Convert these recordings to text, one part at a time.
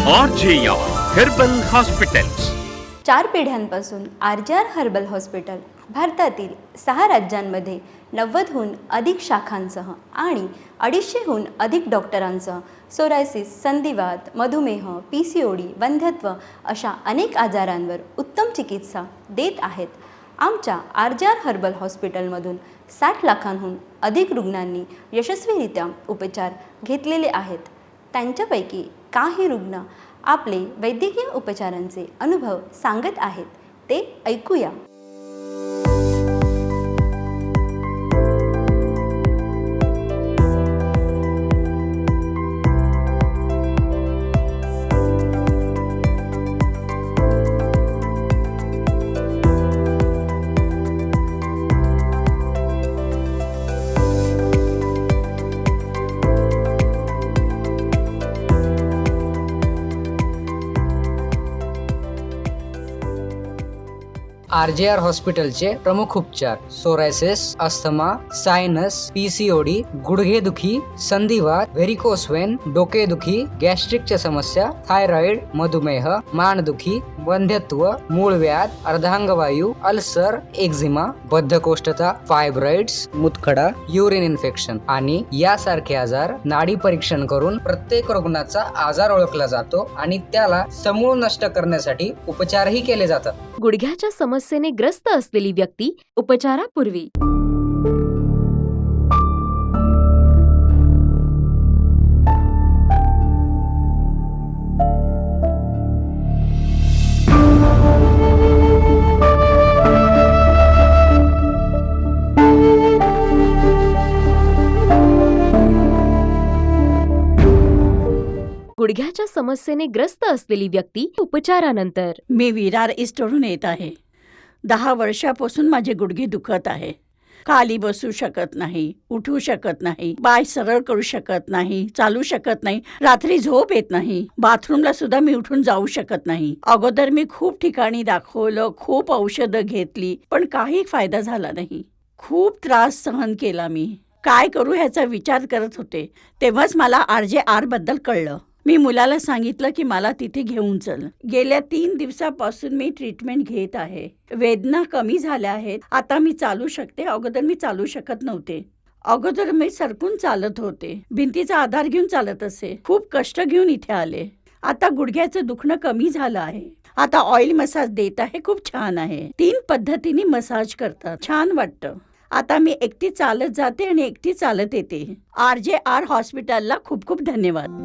RJR herbal hospitals. 4 पिढ्यांपासून RJR herbal hospital भारतातील 6 राज्यांमध्ये 90हून अधिक शाखांसह आणि 250हून अधिक डॉक्टरांसह सोरायसिस, संधिवात, मधुमेह, PCOD, वंध्यत्व अशा अनेक आजारांवर उत्तम चिकित्सा देत आहेत. आमच्या RJR हर्बल हॉस्पिटलमधून 60 लाखांहून अधिक रुग्णांनी यशस्वीरित्या उपचार घेतलेले आहेत. त्यांच्यापैकी काही रुग्ण आपले वैद्यकीय उपचारांचे अनुभव सांगत आहेत, ते ऐकूया. RJR हॉस्पिटलचे प्रमुख उपचार: सोरायसिस, अस्थमा, सायनस, PCOD, गुडघेदुखी, संधिवात, व्हेरिकोस वेन, डोकेदुखी, गॅस्ट्रिकच्या समस्या, थायरॉइड, मधुमेह, मानदुखी, वंध्यत्व, मूळव्याध, अर्धांगवायू, अल्सर, एक्झिमा, बद्धकोष्ठता, फायब्रॉइड्स, मुतखडा, युरिन इन्फेक्शन आणि यासारखे आजार नाडी परीक्षण करून प्रत्येक रुग्णाचा आजार ओळखला जातो आणि त्याला समूळ नष्ट करण्यासाठी उपचारही केले जातात. गुडघ्याच्या समस्येने ग्रस्त असलेली व्यक्ती उपचारापूर्वी गुडघ्याच्या समस्येने ग्रस्त असलेली व्यक्ती उपचारानंतर. मी विरार ईस्टवरून येत आहे. 10 वर्षापासून माझे गुडघे दुखत आहे. खाली बसू शकत नाही, उठू शकत नाही, पाय सरळ करू शकत नाही, चालू शकत नाही, रात्री झोप येत नाही, बाथरूमला सुद्धा मी उठून जाऊ शकत नाही. अगोदर मी खूप ठिकाणी दाखवलं, खूप औषधं घेतली, पण काही फायदा झाला नाही. खूप त्रास सहन केला मी. काय करू ह्याचा विचार करत होते, तेव्हाच मला RJR बद्दल कळलं. मी मुलाला सांगितलं की मला तिथे घेऊन चल. गेल्या 3 दिवसापासून मी ट्रीटमेंट घेत आहे. वेदना कमी झाल्या आहेत. आता मी चालू शकते. अगोदर मी चालू शकत नव्हते. अगोदर मी सरकून चालत होते, भिंतीचा आधार घेऊन चालत असे. खूप कष्ट घेऊन इथे आले. आता गुडघ्याचं दुखणं कमी झालं आहे. आता ऑइल मसाज देत आहे. खूप छान आहे. 3 पद्धतीने मसाज करतात. छान वाटतं. आता मी एकटी चालत जाते आणि एकटी चालत येते. RJR हॉस्पिटलला खूप खूप धन्यवाद.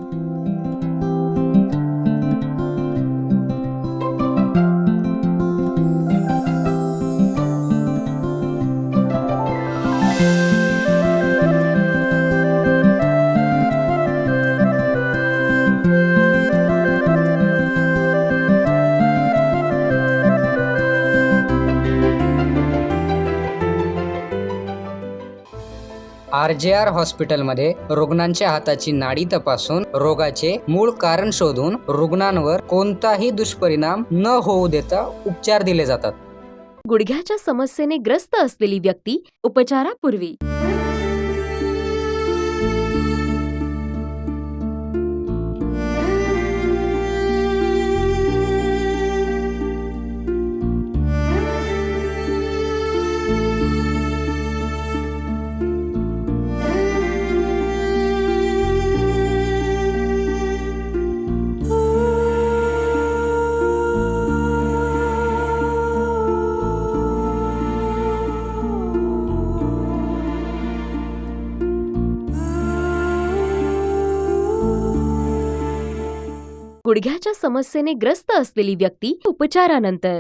RJR हॉस्पिटलमध्ये रुग्णांच्या हाताची नाडी तपासून रोगाचे मूळ कारण शोधून रुग्णांवर कोणताही दुष्परिणाम न होऊ देता उपचार दिले जातात. गुडघ्याच्या समस्येने ग्रस्त असलेली व्यक्ती उपचारापूर्वी. गुडघ्याच्या समस्येने ग्रस्त असलेली व्यक्ती उपचारानंतर.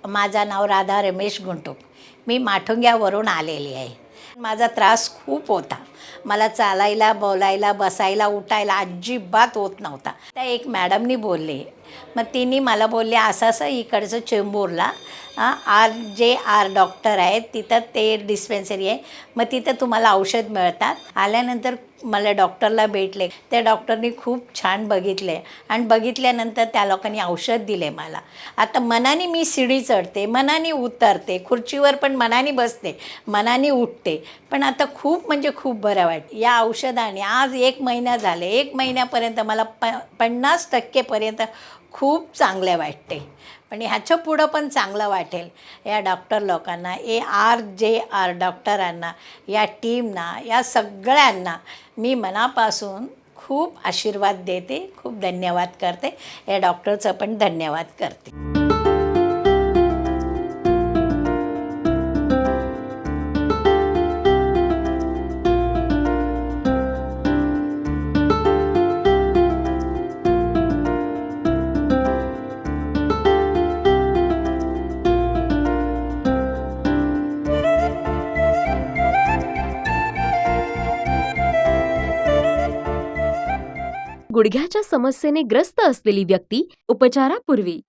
माझं नाव राधा रमेश गुंटूक. मी माठुंग्यावरून आलेली आहे. माझा त्रास खूप होता. मला चालायला, बोलायला, बसायला, उठायला अजिबात होत नव्हता. त्या एक मॅडमनी बोलले मग तिने मला बोलले असं असं इकडचं चेंबूरला RJR डॉक्टर आहेत, तिथं ते डिस्पेन्सरी आहे, मग तिथं तुम्हाला औषध मिळतात. आल्यानंतर मला डॉक्टरला भेटले. त्या डॉक्टरनी खूप छान बघितले आणि बघितल्यानंतर त्या लोकांनी औषध दिले मला. आता मनाने मी शिडी चढते, मनाने उतरते, खुर्चीवर पण मनाने बसते, मनाने उठते, पण आता खूप म्हणजे खूप बरं वाटते. या औषधाने आज 1 महिना झाले, 1 महिन्यापर्यंत मला 50% खूप चांगले वाटते. पण ह्याच्या पुढं पण चांगलं वाटेल. या डॉक्टर लोकांना, RJR डॉक्टरांना, या टीमना, या सगळ्यांना मी मनापासून खूप आशीर्वाद देते, खूप धन्यवाद करते. या डॉक्टरचं पण धन्यवाद करते. गुडघ्याच्या समस्येने ग्रस्त असलेली व्यक्ती उपचारापूर्वी.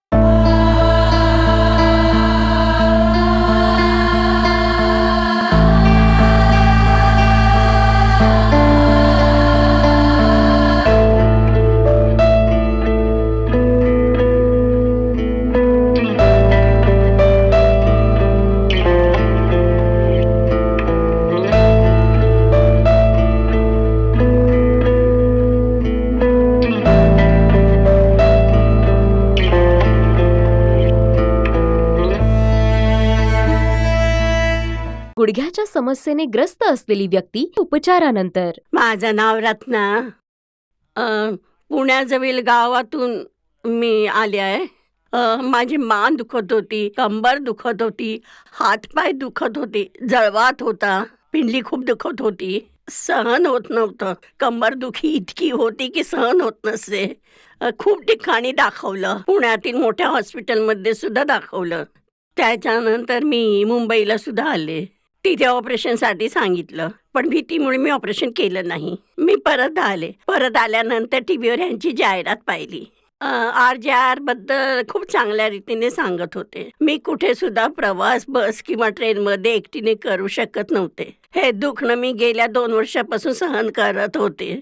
गुडघ्याच्या समस्येने ग्रस्त असलेली व्यक्ती उपचारानंतर. माझं नाव रत्ना. पुण्याजवळ गावातून मी आले आहे. माझी मान दुखत होती, कंबर दुखत होती, हातपाय दुखत होते, जळवात होता, पिंडली खूप दुखत होती, सहन होत नव्हतं. कंबर दुखी इतकी होती की सहन होत नसे. खूप ठिकाणी दाखवलं, पुण्यातील मोठ्या हॉस्पिटलमध्ये सुद्धा दाखवलं. त्याच्यानंतर मी मुंबईला सुद्धा आले. तिथे ऑपरेशनसाठी सांगितलं, पण भीतीमुळे मी ऑपरेशन केलं नाही. मी परत आले. परत आल्यानंतर टीव्हीवर यांची जाहिरात पाहिली. RJR बद्दल खूप चांगल्या रीतीने सांगत होते. मी कुठे सुद्धा प्रवास बस किंवा ट्रेनमध्ये एकटीने करू शकत नव्हते. हे दुखणं मी गेल्या 2 वर्षापासून सहन करत होते.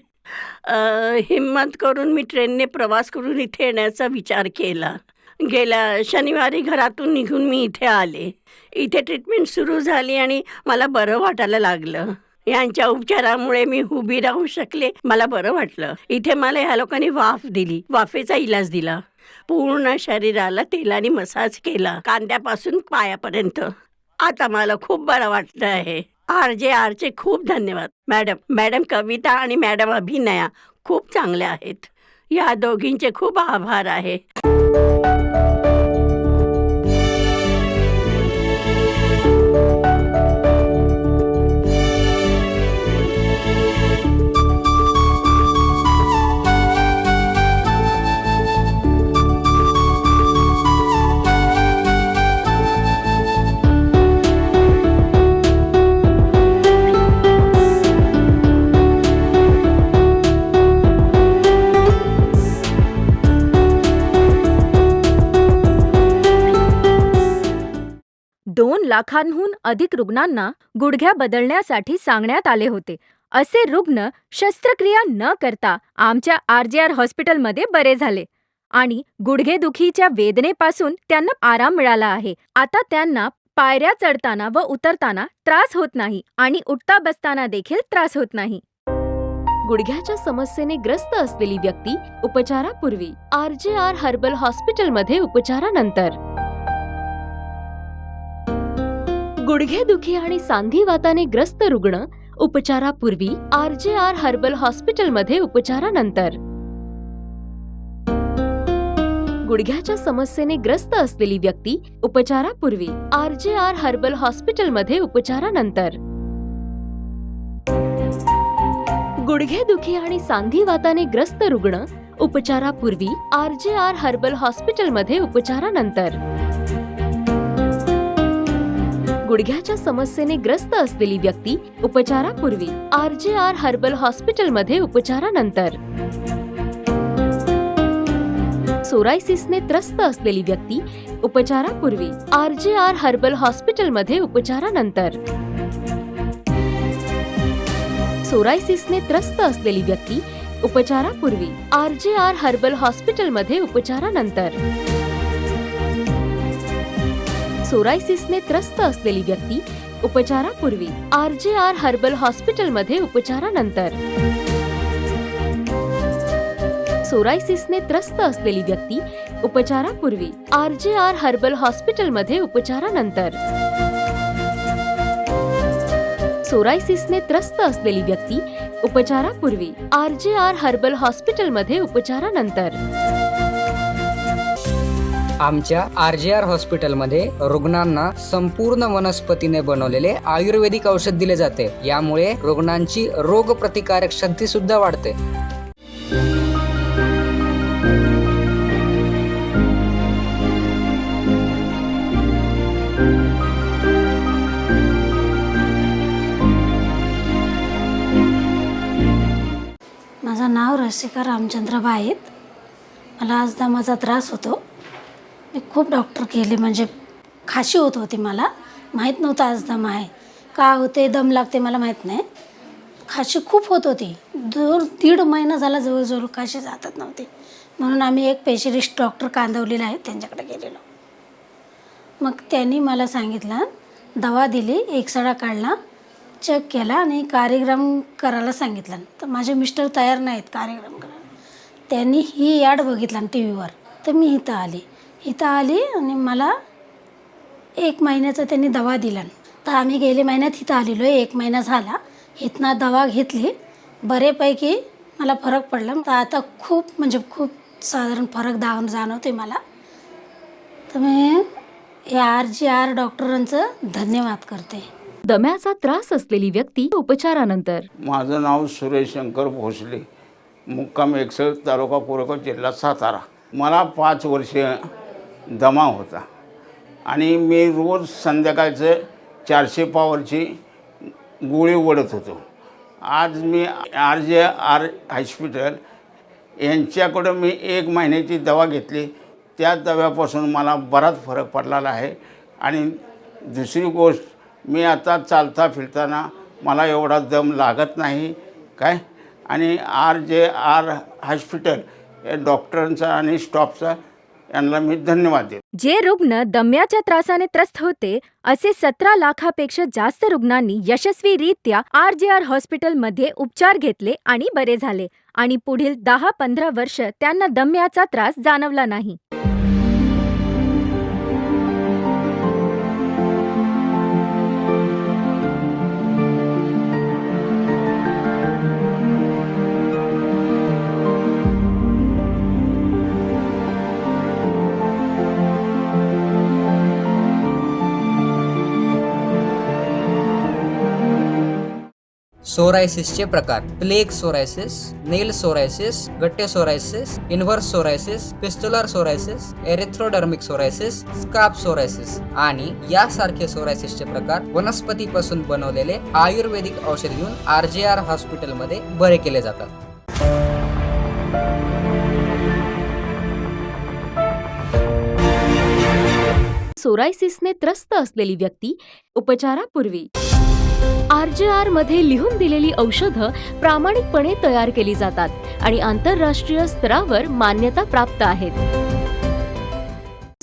हिम्मत करून मी ट्रेनने प्रवास करून इथे येण्याचा विचार केला. गेल्या शनिवारी घरातून निघून मी इथे आले. इथे ट्रीटमेंट सुरू झाली आणि मला बरं वाटायला लागलं. यांच्या उपचारामुळे मी उभी राहू शकले. मला बरं वाटलं. इथे मला ह्या लोकांनी वाफ दिली, वाफेचा इलाज दिला. पूर्ण शरीराला तेलाने मसाज केला, कांद्यापासून पायापर्यंत. आता मला खूप बरं वाटलं आहे. RJRचे खूप धन्यवाद. मॅडम कविता आणि मॅडम अभिनया खूप चांगल्या आहेत. या दोघींचे खूप आभार आहे. $2 लाखांहून अधिक रुग्णांना गुडघ्या बदलण्यासाठी सांगण्यात आले होते. असे रुग्ण शस्त्रक्रिया न करता आमच्या RJR हॉस्पिटलमध्ये बरे झाले आणि गुडघेदुखीच्या वेदनेपासून त्यांना आराम मिळाला आहे. आता त्यांना पायऱ्या चढताना व उतरताना त्रास होत नाही आणि उठता बसताना देखील त्रास होत नाही. गुडघ्याच्या समस्येने ग्रस्त असलेली व्यक्ती उपचारापूर्वी. RJR हर्बल हॉस्पिटलमध्ये उपचारानंतर. गुडघेदुखी आणि सांधिवाताने ग्रस्त रुग्ण उपचारापूर्वी. RJR हर्बल हॉस्पिटलमध्ये उपचारानंतर. गुडघ्याच्या समस्येने ग्रस्त असलेली व्यक्ती उपचारापूर्वी. RJR हर्बल हॉस्पिटलमध्ये उपचारानंतर. गुडघेदुखी आणि सांधिवाताने ग्रस्त रुग्ण उपचारापूर्वी. RJR हर्बल हॉस्पिटलमध्ये उपचारानंतर. गुडघ्याच्या समस्येने ग्रस्त असलेली व्यक्ती उपचारापूर्वी. RJR हर्बल हॉस्पिटलमध्ये उपचारानंतर. सोरायसिसने त्रस्त असलेली व्यक्ती उपचारापूर्वी RJR हर्बल हॉस्पिटलमध्ये उपचारानंतर. सोरायसिसने त्रस्त असलेली व्यक्ती उपचारापूर्वी RJR हर्बल हॉस्पिटलमध्ये उपचारानंतर. सोरायसिसने त्रस्त असलेली व्यक्ती उपचारापूर्वी RJR हर्बल हॉस्पिटलमध्ये उपचारानंतर. सोरायसिसने त्रस्त असलेली व्यक्ती उपचारापूर्वी RJR हर्बल हॉस्पिटलमध्ये उपचारानंतर. सोरायसिसने त्रस्त असलेली व्यक्ती उपचारापूर्वी RJR हर्बल हॉस्पिटलमध्ये उपचारानंतर. आमच्या RJR हॉस्पिटलमध्ये रुग्णांना संपूर्ण वनस्पतीने बनवलेले आयुर्वेदिक औषध दिले जाते. यामुळे रुग्णांची रोगप्रतिकारक शक्ती सुद्धा वाढते. माझं नाव रसिका रामचंद्र आहेत. मला आज दमाचा त्रास होतो. मी खूप डॉक्टर केले, म्हणजे खाशी होत होती. मला माहीत नव्हतं आज दम आहे. का होते दम लागते मला माहीत नाही. खाशी खूप होत होती. 1.5 महिना झाला जवळजवळ खाशी जातच नव्हती. म्हणून आम्ही एक स्पेशलिस्ट डॉक्टर कांदवलेला आहे त्यांच्याकडे गेलेलो. मग त्यांनी मला सांगितलं, दवा दिली, एक सडा काढला, चेक केला आणि कार्यक्रम करायला सांगितलं. तर माझे मिस्टर तयार नाहीत कार्यक्रम करायला. त्यांनी ही ॲड बघितला टी व्हीवर. तर मी इथं आली आणि मला 1 महिन्याचा त्यांनी दवा दिला. तर आम्ही गेले महिन्यात इथं आलेलो आहे. 1 महिना झाला. इथनं दवा घेतली, बरेपैकी मला फरक पडला. तर आता खूप साधारण फरक जाणवते मला. तर मी या RJR डॉक्टरांचं धन्यवाद करते. दम्याचा त्रास असलेली व्यक्ती उपचारानंतर. माझं नाव सुरेश शंकर भोसले, मुक्काम एकसर, तालुका कोरेगाव, जिल्हा सातारा. मला 5 वर्ष दमा होता आणि मी रोज संध्याकाळचं 400 पावरची गोळी ओढत होतो. आज मी RJR हॉस्पिटल यांच्याकडं मी 1 महिन्याची दवा घेतली. त्या दव्यापासून मला बराच फरक पडलेला आहे. आणि दुसरी गोष्ट, मी आता चालता फिरताना मला एवढा दम लागत नाही काय. आणि RJR हॉस्पिटल या डॉक्टरांचा आणि स्टाफचा यांना मी धन्यवाद देतो. जे रुग्ण दम्याच्या त्रासाने त्रस्त होते असे 17 लाखापेक्षा जास्त रुग्णांनी यशस्वीरित्या RJR हॉस्पिटलमध्ये उपचार घेतले आणि बरे झाले. आणि पुढील 10-15 वर्ष त्यांना दम्याचा त्रास जाणवला नाही. सोरायसिसचे प्रकार: plaque psoriasis, nail psoriasis, guttate psoriasis, inverse psoriasis, pustular psoriasis, erythrodermic psoriasis, scalp psoriasis आणि यासारखे सोरायसिसचे प्रकार वनस्पतीपासून बनवलेले आयुर्वेदिक औषध घेऊन RJR हॉस्पिटलमध्ये बरे केले जातात. सोरायसिसने त्रस्त असलेली व्यक्ती उपचारापूर्वी RJR मध्ये लिहून दिलेली औषधं प्रामाणिकपणे तयार केली जातात आणि आंतरराष्ट्रीय स्तरावर मान्यता प्राप्त आहेत.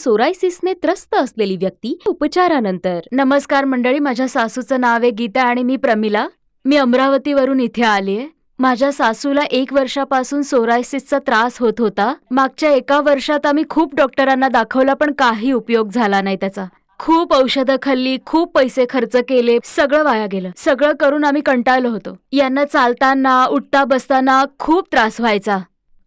सोरायसिसने त्रस्त असलेली व्यक्ती उपचारानंतर. नमस्कार मंडळी, माझ्या सासूचं नाव आहे गीता आणि मी प्रमिला. मी अमरावतीवरून इथे आलीये. माझ्या सासूला 1 वर्षापासून सोरायसिसचा त्रास होत होता. मागच्या 1 वर्षात आम्ही खूप डॉक्टरांना दाखवला पण काही उपयोग झाला नाही त्याचा. खूप औषधं खाल्ली, खूप पैसे खर्च केले, सगळं वाया गेलं. सगळं करून आम्ही कंटाळलो होतो. यांना चालताना उठता बसताना खूप त्रास व्हायचा.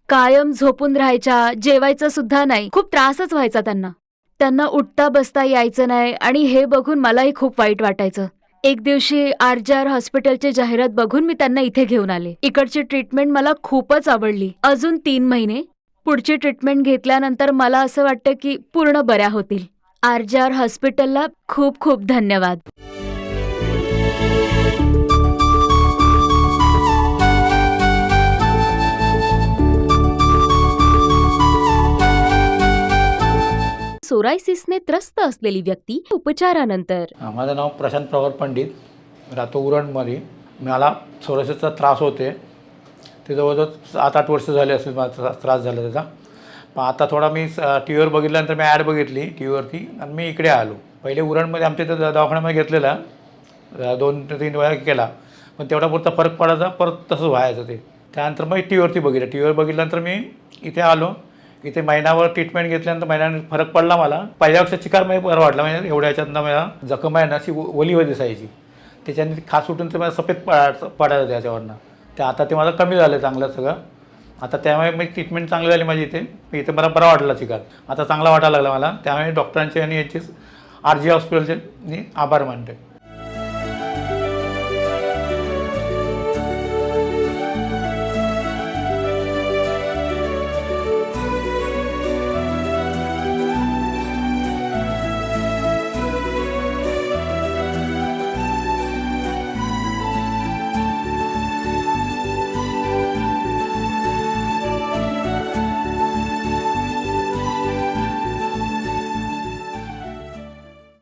कायम झोपून राहायच्या, जेवायचं सुद्धा नाही. खूप त्रासच व्हायचा त्यांना उठता बसता यायचं नाही आणि हे बघून मलाही खूप वाईट वाटायचं. एक दिवशी RJR हॉस्पिटलची जाहिरात बघून मी त्यांना इथे घेऊन आले. इकडची ट्रीटमेंट मला खूपच आवडली. अजून 3 महिने पुढची ट्रीटमेंट घेतल्यानंतर मला असं वाटतं की पूर्ण बऱ्या होतील. RJR हॉस्पिटलला खूप खूप धन्यवाद. सोरायसिसने त्रस्त असलेली व्यक्ती उपचारानंतर. माझं नाव प्रशांत प्रवर पंडित, राहतो उरणमध्ये. मला सोरायसिसचा त्रास होते, ते जवळजवळ 7-8 वर्ष झाले असेल मला त्रास झाला त्याचा. पण आता थोडा मी टी व्हीवर बघितल्यानंतर मी ॲड बघितली टी व्हीवरती आणि मी इकडे आलो. पहिले उरणमध्ये आमच्या इथं दवाखान्यामध्ये घेतलेला, 2-3 वेळा केला, पण तेवढा पुरता फरक पडायचा, परत तसं व्हायचं ते. त्यानंतर मग टी व्हीवरती बघितलं. टी व्हीवर बघितल्यानंतर मी इथे आलो. इथे महिनाभर ट्रीटमेंट घेतल्यानंतर महिन्याने फरक पडला मला. पहिल्यापेक्षा चिकार मला बरं वाटला. म्हणजे एवढ्या याच्यातनं मला जखम आहे ना अशी ओलीवर दिसायची, त्याच्याने खास उठून ते मला सफेद पडायचं त्याच्यावरनं. ते आता ते मला कमी झालं चांगलं सगळं. आता त्यामुळे मी ट्रीटमेंट चांगली झाली माझी इथे. इथे मला बरा वाटला चिकार, आता चांगला वाटायला लागला मला. त्यामुळे डॉक्टरांचे आणि याचे RG हॉस्पिटलचे मी आभार मानते.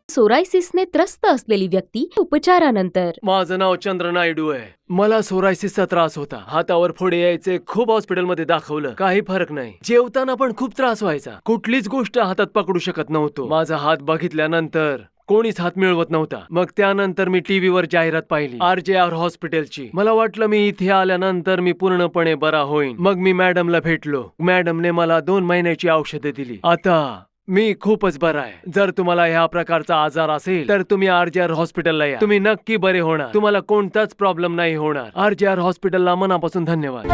सोरायसिसने त्रस्त असलेली व्यक्ती उपचारानंतर. माझं नाव चंद्र नायडू आहे. मला सोरायसिसचा त्रास होता. हातावर फोडे यायचे, खूप हॉस्पिटलमध्ये दाखवलं, काही फरक नाही. जेवताना पण खूप त्रास व्हायचा, कुठलीच गोष्ट हातात पकडू शकत नव्हतो. माझा हात बघितल्यानंतर कोणीच हात मिळवत नव्हता. मग त्यानंतर मी टीव्हीवर जाहिरात पाहिली RJR हॉस्पिटलची. मला वाटलं मी इथे आल्यानंतर मी पूर्णपणे बरा होईन. मग मी मॅडमला भेटलो. मॅडमने मला 2 महिन्याची औषधे दिली. आता मी खूपच बरा आहे. जर तुम्हाला ह्या प्रकारचा आजार असेल तर तुम्ही RJR हॉस्पिटलला या. तुम्ही नक्की बरे होणार. तुम्हाला कोणताच प्रॉब्लेम नाही होणार. RJR हॉस्पिटलला मनापासून धन्यवाद.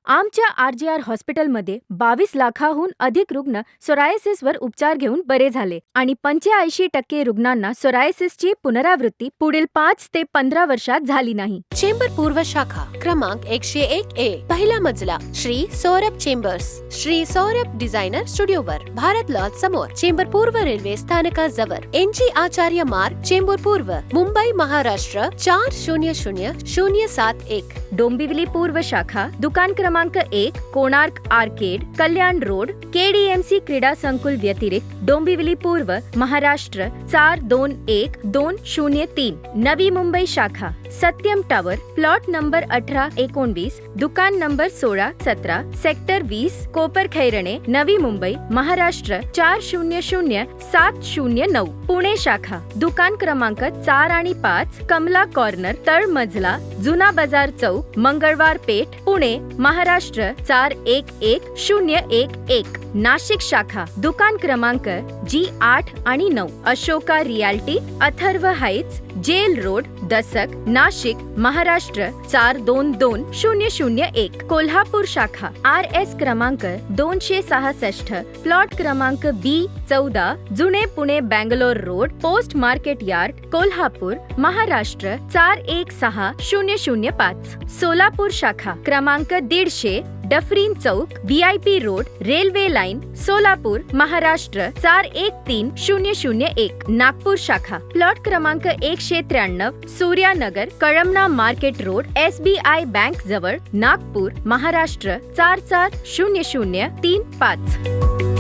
आमच्या RJR हॉस्पिटलमध्ये 22 लाखाहून अधिक रुग्ण सोरायसिसवर उपचार घेऊन बरे झाले आणि 85% रुग्णांना सोरायसिसची पुनरावृत्ती पुढील 5 ते 15 वर्षात झाली नाही. चेंबर पूर्व शाखा क्रमांक 101A, पहिला मजला, श्री सौरभ चेंबर्स, श्री सौरभ डिझायनर स्टुडिओवर, भारत लॉज समोर, चेंबर पूर्व रेल्वे स्थानकाजवळ, NG आचार्य मार्ग, चेंबर पूर्व, मुंबई, महाराष्ट्र 400071. डोंबिवली पूर्व शाखा, दुकान क्रमांक 1, कोणार्क आर्केड, कल्याण रोड, KDMC क्रीडा संकुल व्यतिरिक्त, डोंबिवली पूर्व, महाराष्ट्र 421203. नवी मुंबई शाखा, सत्यम टावर, प्लॉट नंबर 18-19, दुकान नंबर 16-17, सेक्टर 20, कोपर खैरणे, नवी मुंबई, महाराष्ट्र 400709. पुणे शाखा, दुकान क्रमांक 4 आणि 5, कमला कॉर्नर, तळमजला, जुना बाजार चौक, मंगळवार पेठ, पुणे, महाराष्ट्र 411011. नाशिक शाखा, दुकान क्रमांक G8 आणि 9, Ashoka Realty, Atharva Heights, Jail Road, Dasak, Nashik, Maharashtra 422001. Kolhapur शाखा, RS क्रमांक 266, प्लॉट क्रमांक B14, जुने Pune Bangalore road, post market yard, Kolhapur, Maharashtra 416005. Solapur शाखा, क्रमांक 150, Dufferin Chowk, VIP road, railway line, Solapur, Maharashtra 413001. Nagpur शाखा, प्लॉट क्रमांक 193, Suryanagar, Kalamna market road, SBI bank जवळ, नागपूर, महाराष्ट्र 440035.